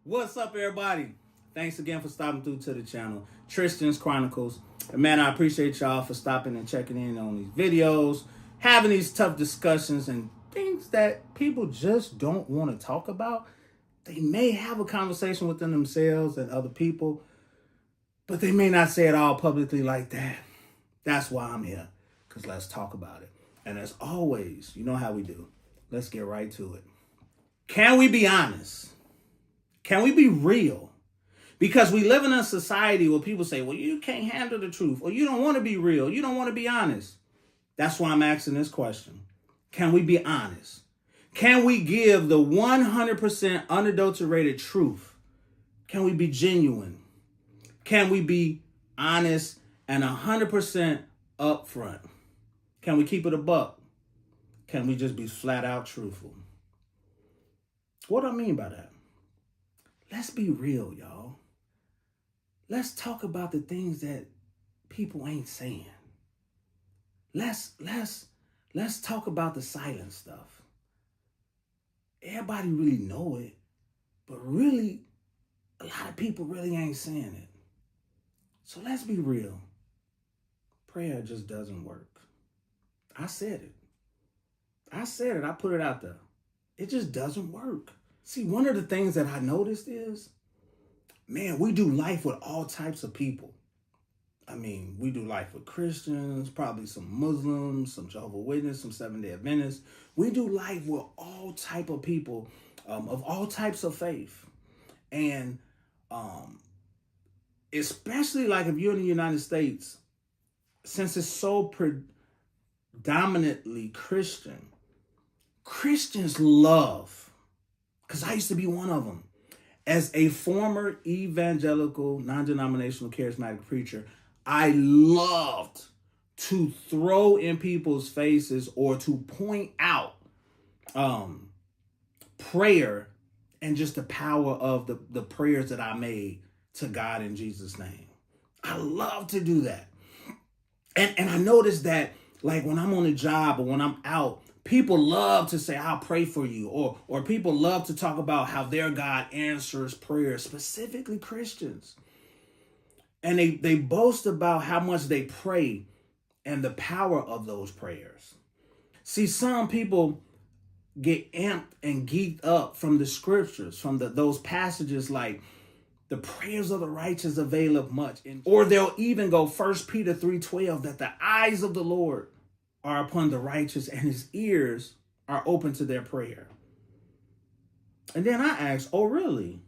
What's up, everybody? Thanks again for stopping through to the channel, Tristan's Chronicles. And man, I appreciate y'all for stopping and checking in on these videos, having these tough discussions and things that people just don't want to talk about. They may have a conversation within themselves and other people, but they may not say it all publicly like that. That's why I'm here, because let's talk about it. And as always, you know how we do. Let's get right to it. Can we be honest? Can we be real? Because we live in a society where people say, well, you can't handle the truth, or you don't want to be real, you don't want to be honest. That's why I'm asking this question. Can we be honest? Can we give the 100% unadulterated truth? Can we be genuine? Can we be honest and 100% upfront? Can we keep it a buck? Can we just be flat out truthful? What do I mean by that? Let's be real, y'all. Let's talk about the things that people ain't saying. Let's talk about the silent stuff. Everybody really know it, but really, a lot of people really ain't saying it. So let's be real. Prayer just doesn't work. I said it. I put it out there. It just doesn't work. See, one of the things that I noticed is, man, we do life with all types of people. I mean, we do life with Christians, probably some Muslims, some Jehovah's Witnesses, some Seventh-day Adventists. We do life with all type of people of all types of faith. And especially like if you're in the United States, since it's so predominantly Christian, Christians love, because I used to be one of them. As a former evangelical, non-denominational, charismatic preacher, I loved to throw in people's faces or to point out prayer and just the power of the prayers that I made to God in Jesus' name. I love to do that. And I noticed that, like, when I'm on a job or when I'm out, people love to say, I'll pray for you. Or people love to talk about how their God answers prayers, specifically Christians. And they boast about how much they pray and the power of those prayers. See, some people get amped and geeked up from the scriptures, from those passages like, the prayers of the righteous availeth much. Or they'll even go 1 Peter 3:12, that the eyes of the Lord are upon the righteous and his ears are open to their prayer. And then I ask, oh, really?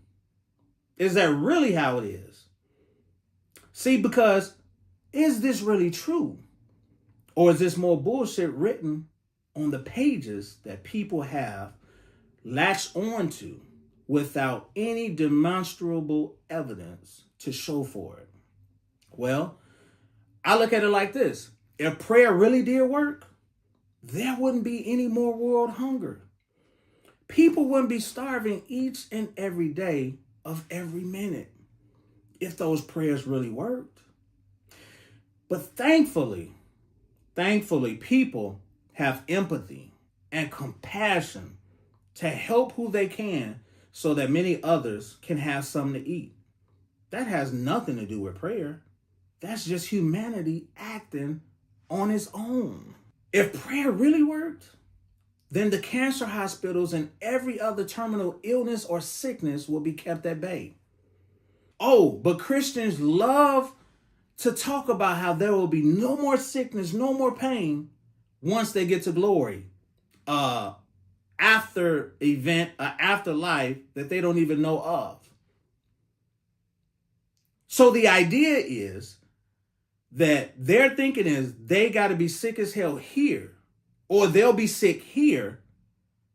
Is that really how it is? See, because is this really true? Or is this more bullshit written on the pages that people have latched onto without any demonstrable evidence to show for it? Well, I look at it like this. If prayer really did work, there wouldn't be any more world hunger. People wouldn't be starving each and every day of every minute if those prayers really worked. But thankfully, people have empathy and compassion to help who they can so that many others can have something to eat. That has nothing to do with prayer. That's just humanity acting on its own. If prayer really worked, then the cancer hospitals and every other terminal illness or sickness will be kept at bay. Oh, but Christians love to talk about how there will be no more sickness, no more pain once they get to glory. After event, afterlife that they don't even know of. So the idea is that their thinking is they got to be sick as hell here, or they'll be sick here,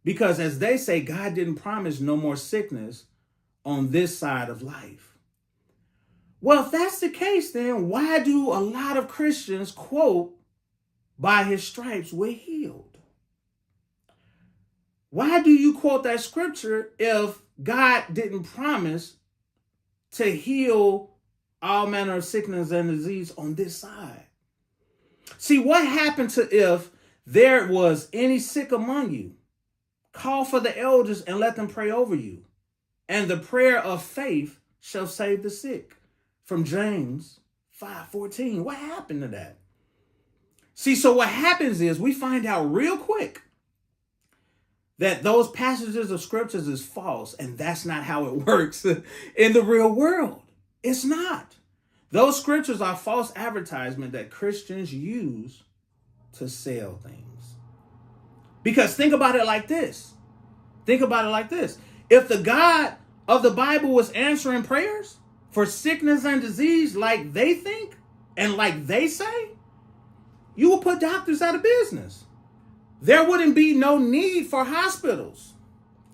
because as they say, God didn't promise no more sickness on this side of life. Well, if that's the case, then why do a lot of Christians quote, by his stripes we're healed? Why do you quote that scripture if God didn't promise to heal all manner of sickness and disease on this side? See, what happened to if there was any sick among you? Call for the elders and let them pray over you. and the prayer of faith shall save the sick. From James 5:14. What happened to that? See, so what happens is we find out real quick that those passages of scriptures is false, and that's not how it works in the real world. It's not. Those scriptures are false advertisement that Christians use to sell things. Because think about it like this. Think about it like this. If the God of the Bible was answering prayers for sickness and disease like they think and like they say, you would put doctors out of business. There wouldn't be no need for hospitals.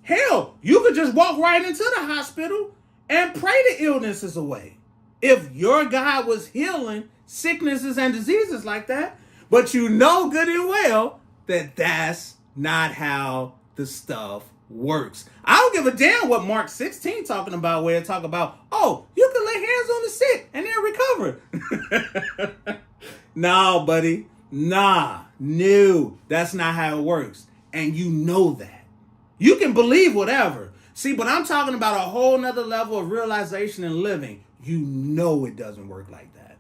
Hell, you could just walk right into the hospital and pray the illnesses away. If your God was healing sicknesses and diseases like that, but you know good and well that that's not how the stuff works. I don't give a damn what Mark 16 talking about, where it talk about, oh, you can lay hands on the sick and they'll recover. No, buddy. No, that's not how it works. And you know that. You can believe whatever. See, but I'm talking about a whole nother level of realization and living. You know it doesn't work like that.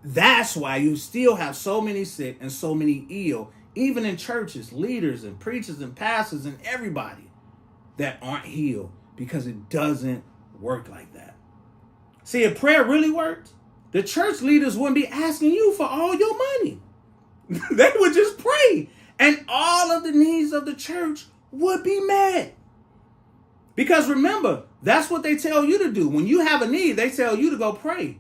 That's why you still have so many sick and so many ill, even in churches, leaders and preachers and pastors and everybody that aren't healed, because it doesn't work like that. See, if prayer really worked, the church leaders wouldn't be asking you for all your money. They would just pray, and all of the needs of the church would be met. Because remember, that's what they tell you to do. When you have a need, they tell you to go pray.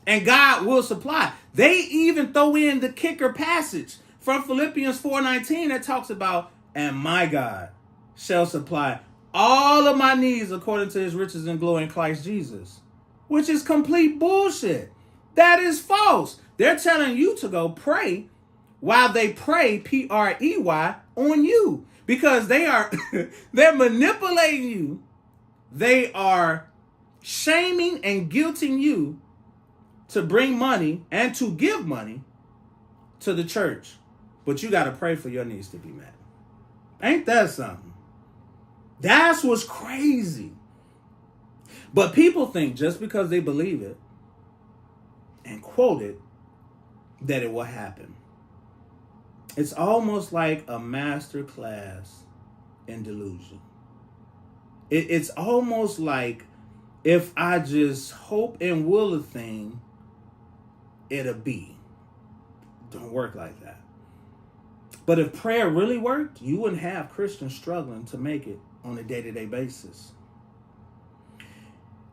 And God will supply. They even throw in the kicker passage from Philippians 4:19 that talks about, and my God shall supply all of my needs according to his riches and glory in Christ Jesus. Which is complete bullshit. That is false. They're telling you to go pray while they pray, P-R-E-Y, on you. Because they're manipulating you. They are shaming and guilting you to bring money and to give money to the church. But you got to pray for your needs to be met. Ain't that something? That's what's crazy. But people think just because they believe it and quote it, that it will happen. It's almost like a master class in delusion. It's almost like if I just hope and will a thing, it'll be. Don't work like that. But if prayer really worked, you wouldn't have Christians struggling to make it on a day-to-day basis.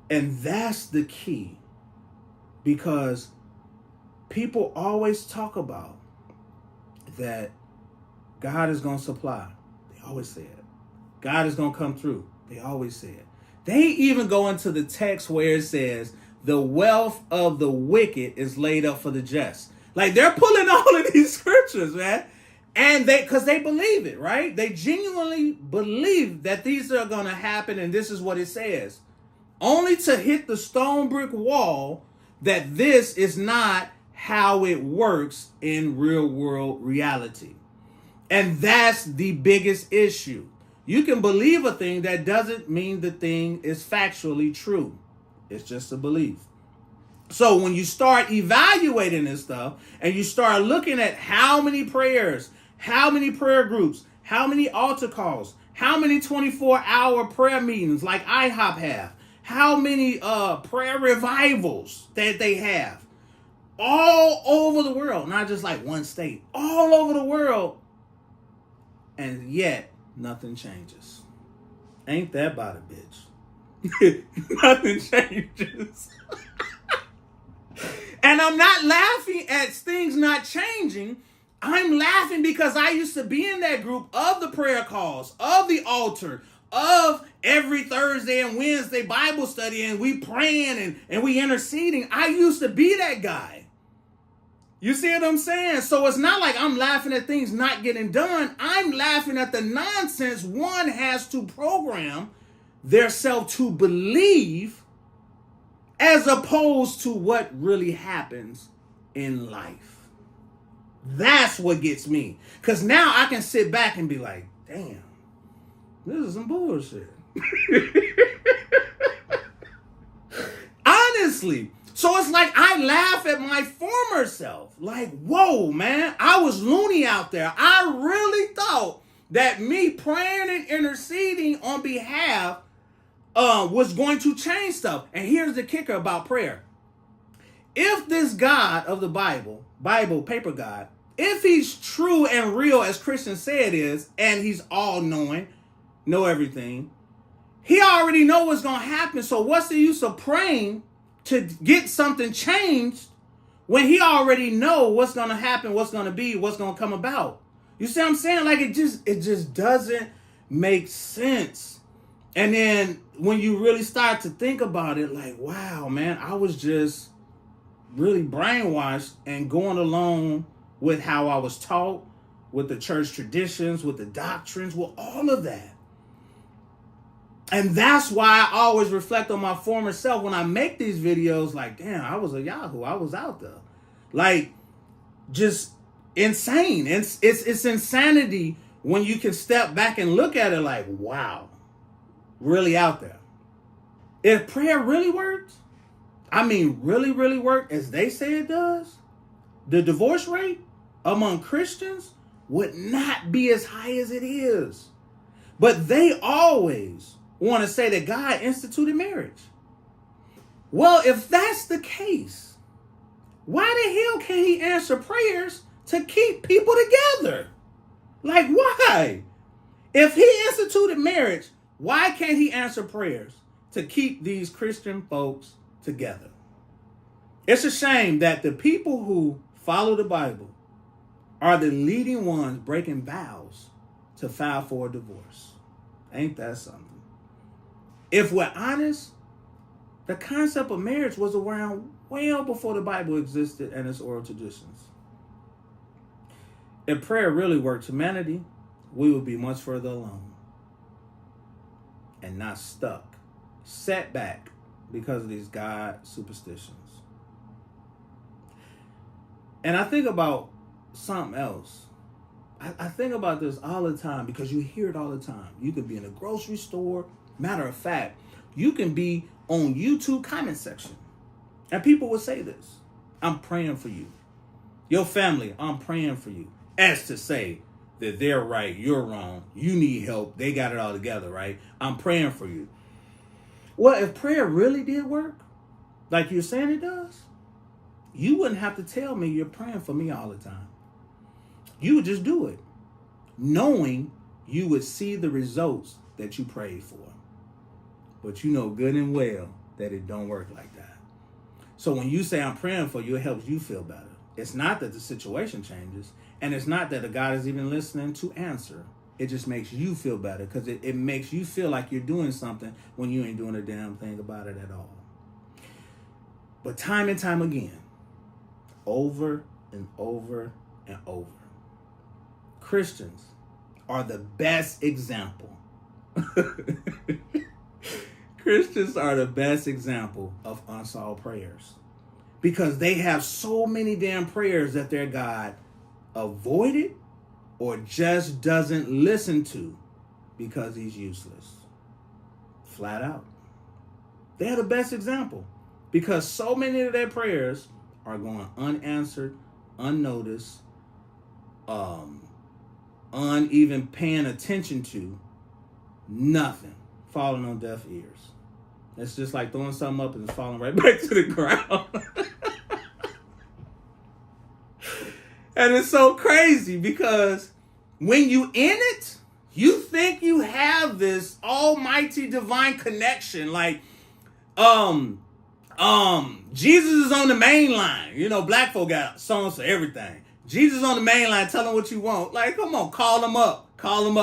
And that's the key, because people always talk about that God is going to supply. They always say it. God is going to come through. They always say it. They even go into the text where it says, the wealth of the wicked is laid up for the just. Like, they're pulling all of these scriptures, man. And because they believe it, right? They genuinely believe that these are going to happen, and this is what it says. Only to hit the stone brick wall that this is not how it works in real world reality. And that's the biggest issue. You can believe a thing, that doesn't mean the thing is factually true. It's just a belief. So when you start evaluating this stuff and you start looking at how many prayers, how many prayer groups, how many altar calls, how many 24-hour prayer meetings like IHOP have, how many prayer revivals that they have, all over the world, not just like one state, all over the world, and yet nothing changes. Ain't that about a bitch? Nothing changes. And I'm not laughing at things not changing. I'm laughing because I used to be in that group of the prayer calls, of the altar, of every Thursday and Wednesday Bible study, and we praying and we interceding. I used to be that guy. You see what I'm saying? So it's not like I'm laughing at things not getting done. I'm laughing at the nonsense one has to program their self to believe, as opposed to what really happens in life. That's what gets me. Because now I can sit back and be like, damn, this is some bullshit. Honestly. So it's like I laugh at my former self. Like, whoa, man, I was loony out there. I really thought that me praying and interceding on behalf was going to change stuff. And here's the kicker about prayer. If this God of the Bible, paper God, if he's true and real as Christians say it is, and he's all-knowing, know everything, he already know what's going to happen. So what's the use of praying to get something changed when he already know what's going to happen, what's going to be, what's going to come about? You see what I'm saying? Like it just doesn't make sense. And then when you really start to think about it, like, wow, man, I was just really brainwashed and going along with how I was taught, with the church traditions, with the doctrines, with all of that. And that's why I always reflect on my former self when I make these videos. Like, damn, I was a Yahoo. I was out there. Like, just insane. It's insanity when you can step back and look at it like, wow, really out there. If prayer really works, I mean, really, really work as they say it does, the divorce rate among Christians would not be as high as it is. But they always want to say that God instituted marriage. Well, if that's the case, why the hell can't he answer prayers to keep people together? Like, why? If he instituted marriage, why can't he answer prayers to keep these Christian folks together? It's a shame that the people who follow the Bible are the leading ones breaking vows to file for a divorce. Ain't that something? If we're honest, the concept of marriage was around well before the Bible existed and its oral traditions. If prayer really worked humanity, we would be much further along and not stuck, set back because of these God superstitions. And I think about something else. I think about this all the time because you hear it all the time. You could be in a grocery store. Matter of fact, you can be on YouTube comment section and people will say this: I'm praying for you. Your family, I'm praying for you. As to say that they're right, you're wrong, you need help, they got it all together, right? I'm praying for you. Well, if prayer really did work, like you're saying it does, you wouldn't have to tell me you're praying for me all the time. You would just do it, knowing you would see the results that you prayed for. But you know good and well that it don't work like that. So when you say I'm praying for you, it helps you feel better. It's not that the situation changes, and it's not that the God is even listening to answer. It just makes you feel better because it makes you feel like you're doing something when you ain't doing a damn thing about it at all. But time and time again, over and over and over, Christians are the best example. Christians are the best example of unsolved prayers because they have so many damn prayers that their God avoided or just doesn't listen to because he's useless. Flat out. They're the best example because so many of their prayers are going unanswered, unnoticed, uneven paying attention to, nothing, falling on deaf ears. It's just like throwing something up and it's falling right back to the ground. And it's so crazy because when you in it, you think you have this almighty divine connection. Like, Jesus is on the main line. You know, black folk got songs for everything. Jesus on the main line, tell him what you want. Like, come on, call him up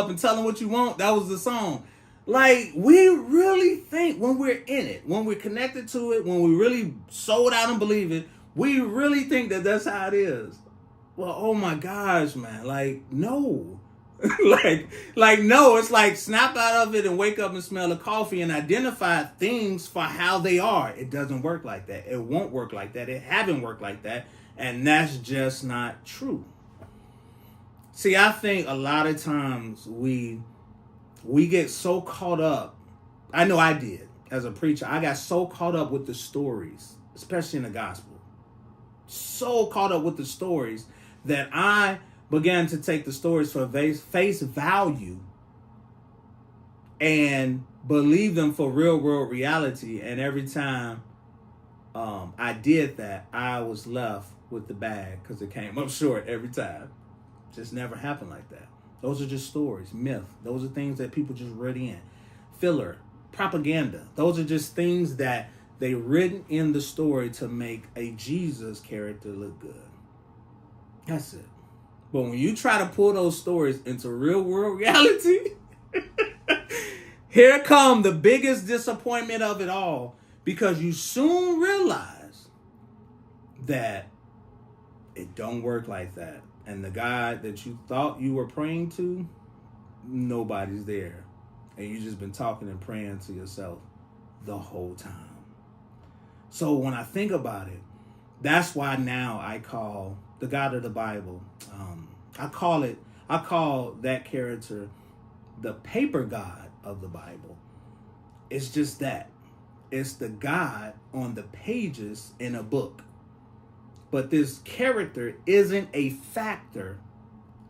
and tell him what you want. That was the song. Like, we really think when we're in it, when we're connected to it, when we really sold out and believe it, we really think that that's how it is. Well, oh my gosh, man. Like, no. like, no. It's like snap out of it and wake up and smell the coffee and identify things for how they are. It doesn't work like that. It won't work like that. It haven't worked like that. And that's just not true. See, I think a lot of times we get so caught up I know I did as a preacher. I got so caught up with the stories, especially in the gospel. So caught up with the stories that I began to take the stories for face value and believe them for real world reality. And every time I did that, I was left with the bag because it came up short every time. Just never happened like that. Those are just stories, myth. Those are things that people just read in. Filler, propaganda. Those are just things that they written in the story to make a Jesus character look good. That's it. But when you try to pull those stories into real world reality, here come the biggest disappointment of it all, because you soon realize that it don't work like that. And the God that you thought you were praying to, nobody's there. And you just been talking and praying to yourself the whole time. So when I think about it, that's why now I call the God of the Bible, I call that character the paper God of the Bible. It's just that. It's the God on the pages in a book. But this character isn't a factor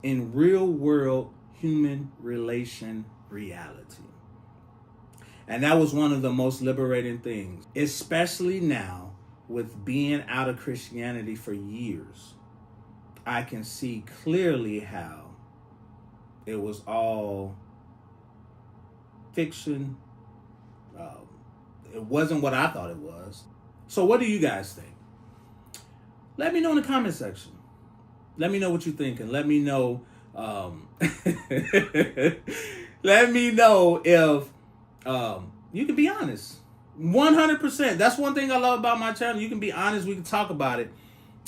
in real world human relation reality. And that was one of the most liberating things, especially now with being out of Christianity for years. I can see clearly how it was all fiction. It wasn't what I thought it was. So what do you guys think? Let me know in the comment section. Let me know what you're thinking. Let me know. Let me know if you can be honest. 100%. That's one thing I love about my channel. You can be honest. We can talk about it.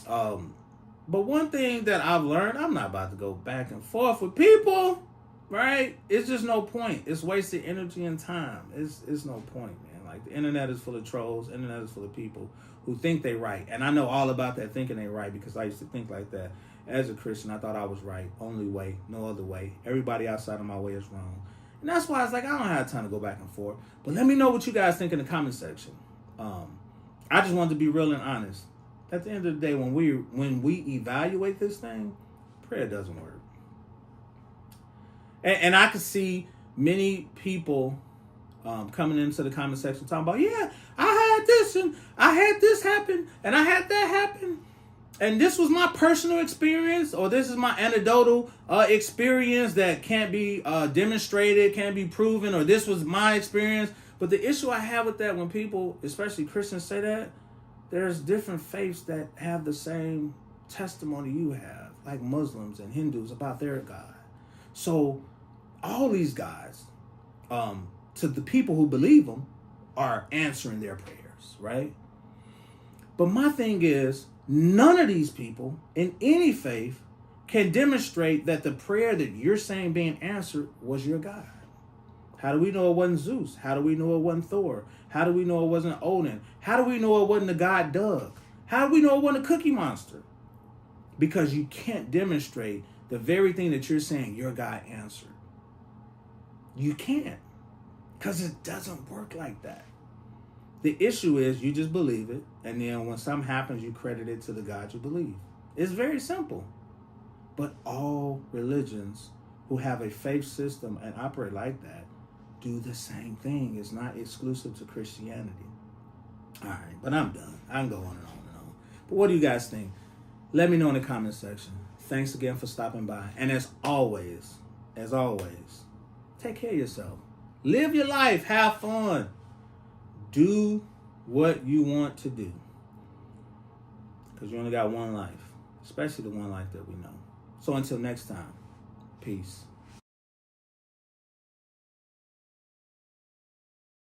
But one thing that I've learned, I'm not about to go back and forth with people, right? It's just no point. It's wasted energy and time. It's no point, man. Like, the internet is full of trolls. The internet is full of people who think they right. And I know all about that thinking they right, because I used to think like that. As a Christian, I thought I was right. Only way, no other way. Everybody outside of my way is wrong. And that's why I was like, I don't have time to go back and forth. But let me know what you guys think in the comment section. I just wanted to be real and honest. At the end of the day, when we evaluate this thing, prayer doesn't work. And I could see many people coming into the comment section talking about, yeah, I had this and I had this happen and I had that happen. And this was my personal experience, or this is my anecdotal experience that can't be demonstrated, can't be proven, or this was my experience. But the issue I have with that, when people, especially Christians, say that, there's different faiths that have the same testimony you have, like Muslims and Hindus, about their God. So all these guys, to the people who believe them, are answering their prayers, right? But my thing is, none of these people in any faith can demonstrate that the prayer that you're saying being answered was your God. How do we know it wasn't Zeus? How do we know it wasn't Thor? How do we know it wasn't Odin? How do we know it wasn't the god Doug? How do we know it wasn't a Cookie Monster? Because you can't demonstrate the very thing that you're saying your God answered. You can't. Because it doesn't work like that. The issue is you just believe it, and then when something happens, you credit it to the God you believe. It's very simple. But all religions who have a faith system and operate like that do the same thing. It's not exclusive to Christianity. All right, but I'm done. I can go on and on and on. But what do you guys think? Let me know in the comment section. Thanks again for stopping by. And as always, take care of yourself. Live your life. Have fun. Do what you want to do. Because you only got one life. Especially the one life that we know. So until next time, peace.